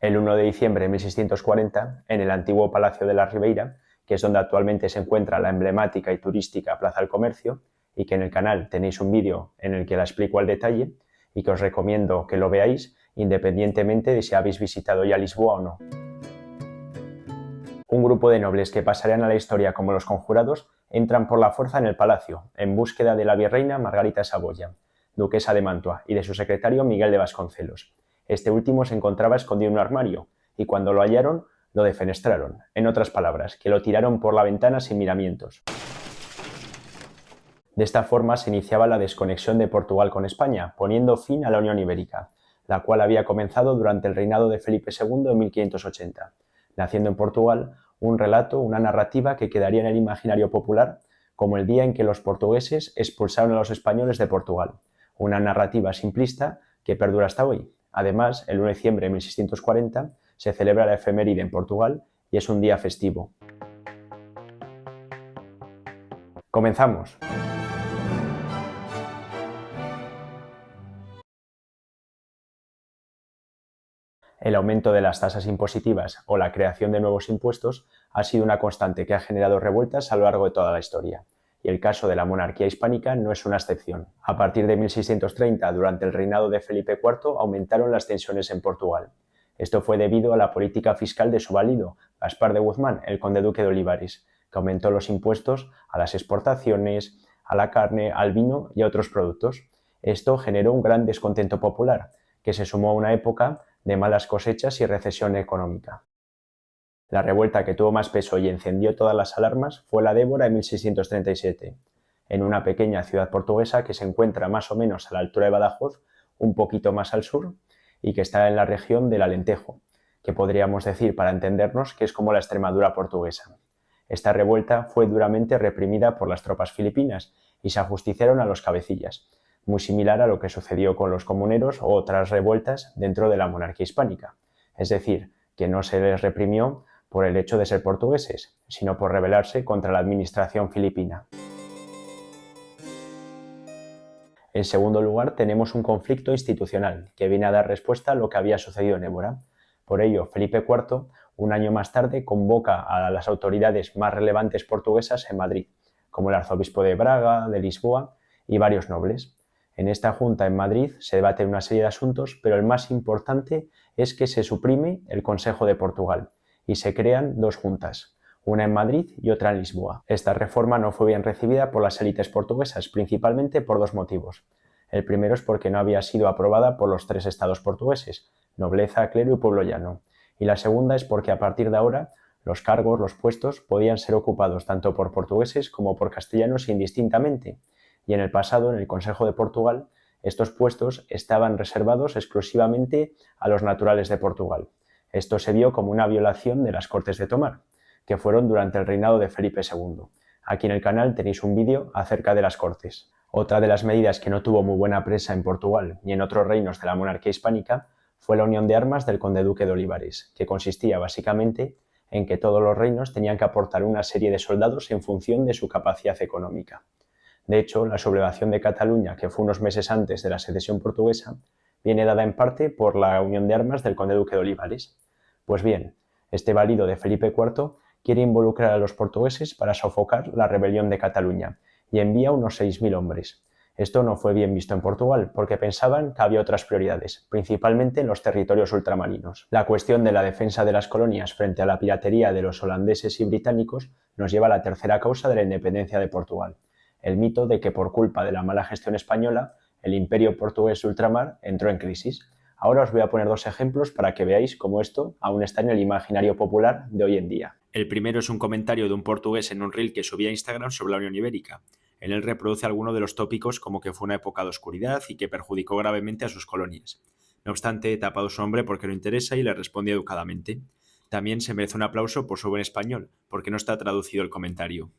El 1 de diciembre de 1640, en el antiguo Palacio de la Ribeira, que es donde actualmente se encuentra la emblemática y turística Plaza del Comercio, y que en el canal tenéis un vídeo en el que la explico al detalle y que os recomiendo que lo veáis independientemente de si habéis visitado ya Lisboa o no. Un grupo de nobles que pasarían a la historia como los conjurados entran por la fuerza en el palacio, en búsqueda de la virreina Margarita de Saboya, duquesa de Mantua, y de su secretario Miguel de Vasconcelos. Este último se encontraba escondido en un armario, y cuando lo hallaron, lo defenestraron, en otras palabras, que lo tiraron por la ventana sin miramientos. De esta forma se iniciaba la desconexión de Portugal con España, poniendo fin a la Unión Ibérica, la cual había comenzado durante el reinado de Felipe II en 1580, naciendo en Portugal un relato, una narrativa que quedaría en el imaginario popular como el día en que los portugueses expulsaron a los españoles de Portugal, una narrativa simplista que perdura hasta hoy. Además, el 1 de diciembre de 1640 se celebra la efeméride en Portugal y es un día festivo. ¡Comenzamos! El aumento de las tasas impositivas o la creación de nuevos impuestos ha sido una constante que ha generado revueltas a lo largo de toda la historia, y el caso de la monarquía hispánica no es una excepción. A partir de 1630, durante el reinado de Felipe IV, aumentaron las tensiones en Portugal. Esto fue debido a la política fiscal de su valido, Gaspar de Guzmán, el conde duque de Olivares, que aumentó los impuestos a las exportaciones, a la carne, al vino y a otros productos. Esto generó un gran descontento popular, que se sumó a una época de malas cosechas y recesión económica. La revuelta que tuvo más peso y encendió todas las alarmas fue la de Évora en 1637, en una pequeña ciudad portuguesa que se encuentra más o menos a la altura de Badajoz, un poquito más al sur, y que está en la región del Alentejo, que podríamos decir, para entendernos, que es como la Extremadura portuguesa. Esta revuelta fue duramente reprimida por las tropas filipinas y se ajusticiaron a los cabecillas, muy similar a lo que sucedió con los comuneros o otras revueltas dentro de la monarquía hispánica. Es decir, que no se les reprimió por el hecho de ser portugueses, sino por rebelarse contra la administración filipina. En segundo lugar, tenemos un conflicto institucional que viene a dar respuesta a lo que había sucedido en Évora. Por ello, Felipe IV, un año más tarde, convoca a las autoridades más relevantes portuguesas en Madrid, como el arzobispo de Braga, de Lisboa y varios nobles. En esta junta en Madrid se debaten una serie de asuntos, pero el más importante es que se suprime el Consejo de Portugal y se crean dos juntas, una en Madrid y otra en Lisboa. Esta reforma no fue bien recibida por las élites portuguesas, principalmente por dos motivos. El primero es porque no había sido aprobada por los tres estados portugueses, nobleza, clero y pueblo llano. Y la segunda es porque a partir de ahora los cargos, los puestos, podían ser ocupados tanto por portugueses como por castellanos indistintamente. Y en el pasado, en el Consejo de Portugal, estos puestos estaban reservados exclusivamente a los naturales de Portugal. Esto se vio como una violación de las Cortes de Tomar, que fueron durante el reinado de Felipe II. Aquí en el canal tenéis un vídeo acerca de las Cortes. Otra de las medidas que no tuvo muy buena prensa en Portugal ni en otros reinos de la monarquía hispánica fue la unión de armas del conde duque de Olivares, que consistía básicamente en que todos los reinos tenían que aportar una serie de soldados en función de su capacidad económica. De hecho, la sublevación de Cataluña, que fue unos meses antes de la secesión portuguesa, viene dada en parte por la unión de armas del conde duque de Olivares. Pues bien, este valido de Felipe IV quiere involucrar a los portugueses para sofocar la rebelión de Cataluña y envía unos 6.000 hombres. Esto no fue bien visto en Portugal porque pensaban que había otras prioridades, principalmente en los territorios ultramarinos. La cuestión de la defensa de las colonias frente a la piratería de los holandeses y británicos nos lleva a la tercera causa de la independencia de Portugal: el mito de que por culpa de la mala gestión española, el imperio portugués de ultramar entró en crisis. Ahora os voy a poner dos ejemplos para que veáis cómo esto aún está en el imaginario popular de hoy en día. El primero es un comentario de un portugués en un reel que subía a Instagram sobre la Unión Ibérica. En él reproduce algunos de los tópicos como que fue una época de oscuridad y que perjudicó gravemente a sus colonias. No obstante, he tapado su nombre porque no interesa y le respondí educadamente. También se merece un aplauso por su buen español, porque no está traducido el comentario.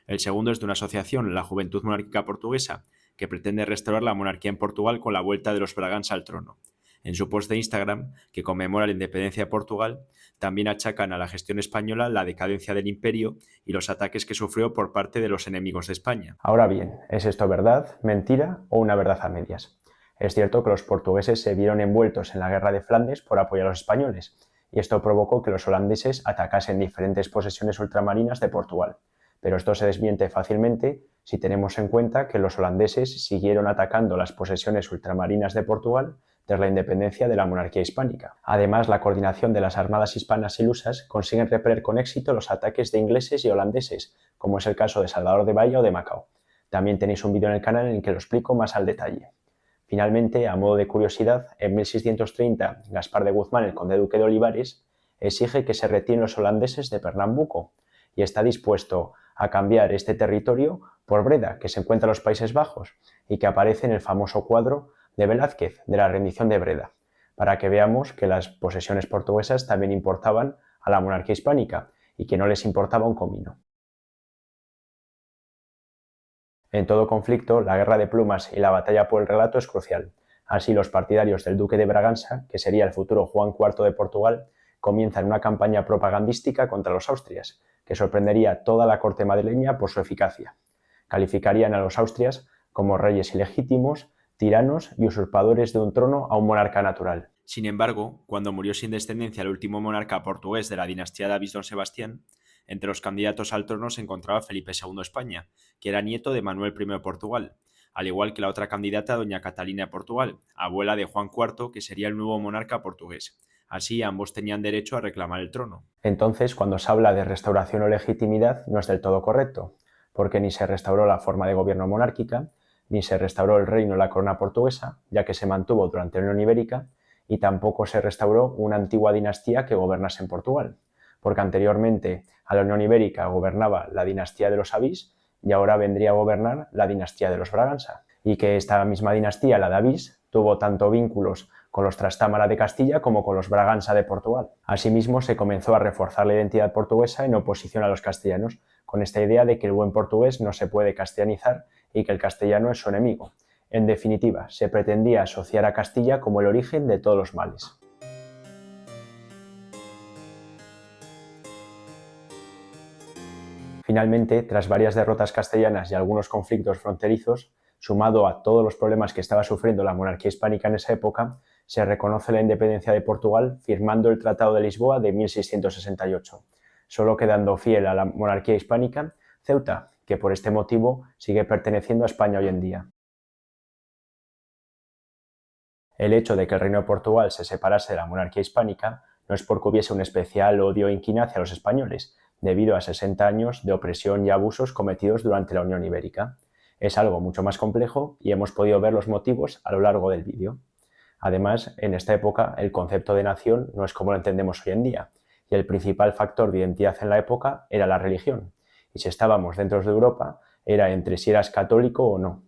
El segundo es de una asociación, la Juventud Monárquica Portuguesa, que pretende restaurar la monarquía en Portugal con la vuelta de los Bragança al trono. En su post de Instagram, que conmemora la independencia de Portugal, también achacan a la gestión española la decadencia del imperio y los ataques que sufrió por parte de los enemigos de España. Ahora bien, ¿es esto verdad, mentira o una verdad a medias? Es cierto que los portugueses se vieron envueltos en la guerra de Flandes por apoyar a los españoles, y esto provocó que los holandeses atacasen diferentes posesiones ultramarinas de Portugal. Pero esto se desmiente fácilmente si tenemos en cuenta que los holandeses siguieron atacando las posesiones ultramarinas de Portugal tras la independencia de la monarquía hispánica. Además, la coordinación de las armadas hispanas y lusas consiguen repeler con éxito los ataques de ingleses y holandeses, como es el caso de Salvador de Bahía o de Macao. También tenéis un vídeo en el canal en el que lo explico más al detalle. Finalmente, a modo de curiosidad, en 1630, Gaspar de Guzmán, el conde duque de Olivares, exige que se retiren los holandeses de Pernambuco y está dispuesto a cambiar este territorio por Breda, que se encuentra en los Países Bajos y que aparece en el famoso cuadro de Velázquez de la rendición de Breda, para que veamos que las posesiones portuguesas también importaban a la monarquía hispánica y que no les importaba un comino. En todo conflicto, la guerra de plumas y la batalla por el relato es crucial. Así, los partidarios del duque de Braganza, que sería el futuro Juan IV de Portugal, comienzan una campaña propagandística contra los austrias, que sorprendería a toda la corte madrileña por su eficacia. Calificarían a los austrias como reyes ilegítimos, tiranos y usurpadores de un trono a un monarca natural. Sin embargo, cuando murió sin descendencia el último monarca portugués de la dinastía de David Don Sebastián, entre los candidatos al trono se encontraba Felipe II de España, que era nieto de Manuel I de Portugal, al igual que la otra candidata, doña Catalina de Portugal, abuela de Juan IV, que sería el nuevo monarca portugués. Así, ambos tenían derecho a reclamar el trono. Entonces, cuando se habla de restauración o legitimidad, no es del todo correcto, porque ni se restauró la forma de gobierno monárquica, ni se restauró el reino o la corona portuguesa, ya que se mantuvo durante la Unión Ibérica, y tampoco se restauró una antigua dinastía que gobernase en Portugal, porque anteriormente a la Unión Ibérica gobernaba la dinastía de los Avís y ahora vendría a gobernar la dinastía de los Braganza, y que esta misma dinastía, la de Avís, tuvo tanto vínculos con los Trastámara de Castilla como con los Braganza de Portugal. Asimismo, se comenzó a reforzar la identidad portuguesa en oposición a los castellanos, con esta idea de que el buen portugués no se puede castellanizar y que el castellano es su enemigo. En definitiva, se pretendía asociar a Castilla como el origen de todos los males. Finalmente, tras varias derrotas castellanas y algunos conflictos fronterizos, sumado a todos los problemas que estaba sufriendo la monarquía hispánica en esa época, se reconoce la independencia de Portugal firmando el Tratado de Lisboa de 1668, solo quedando fiel a la monarquía hispánica Ceuta, que por este motivo sigue perteneciendo a España hoy en día. El hecho de que el Reino de Portugal se separase de la monarquía hispánica no es porque hubiese un especial odio o inquina hacia los españoles, debido a 60 años de opresión y abusos cometidos durante la Unión Ibérica. Es algo mucho más complejo y hemos podido ver los motivos a lo largo del vídeo. Además, en esta época el concepto de nación no es como lo entendemos hoy en día, y el principal factor de identidad en la época era la religión, y si estábamos dentro de Europa era entre si eras católico o no.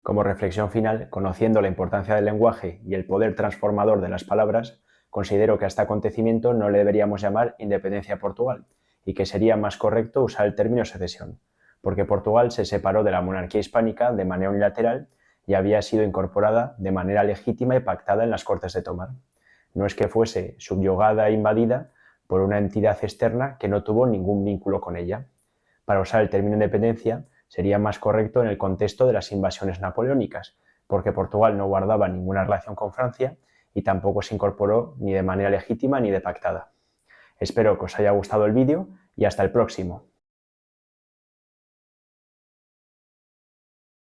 Como reflexión final, conociendo la importancia del lenguaje y el poder transformador de las palabras, considero que a este acontecimiento no le deberíamos llamar independencia de Portugal, y que sería más correcto usar el término secesión, porque Portugal se separó de la monarquía hispánica de manera unilateral y había sido incorporada de manera legítima y pactada en las Cortes de Tomar. No es que fuese subyugada e invadida por una entidad externa que no tuvo ningún vínculo con ella. Para usar el término independencia sería más correcto en el contexto de las invasiones napoleónicas, porque Portugal no guardaba ninguna relación con Francia y tampoco se incorporó ni de manera legítima ni de pactada. Espero que os haya gustado el vídeo y hasta el próximo.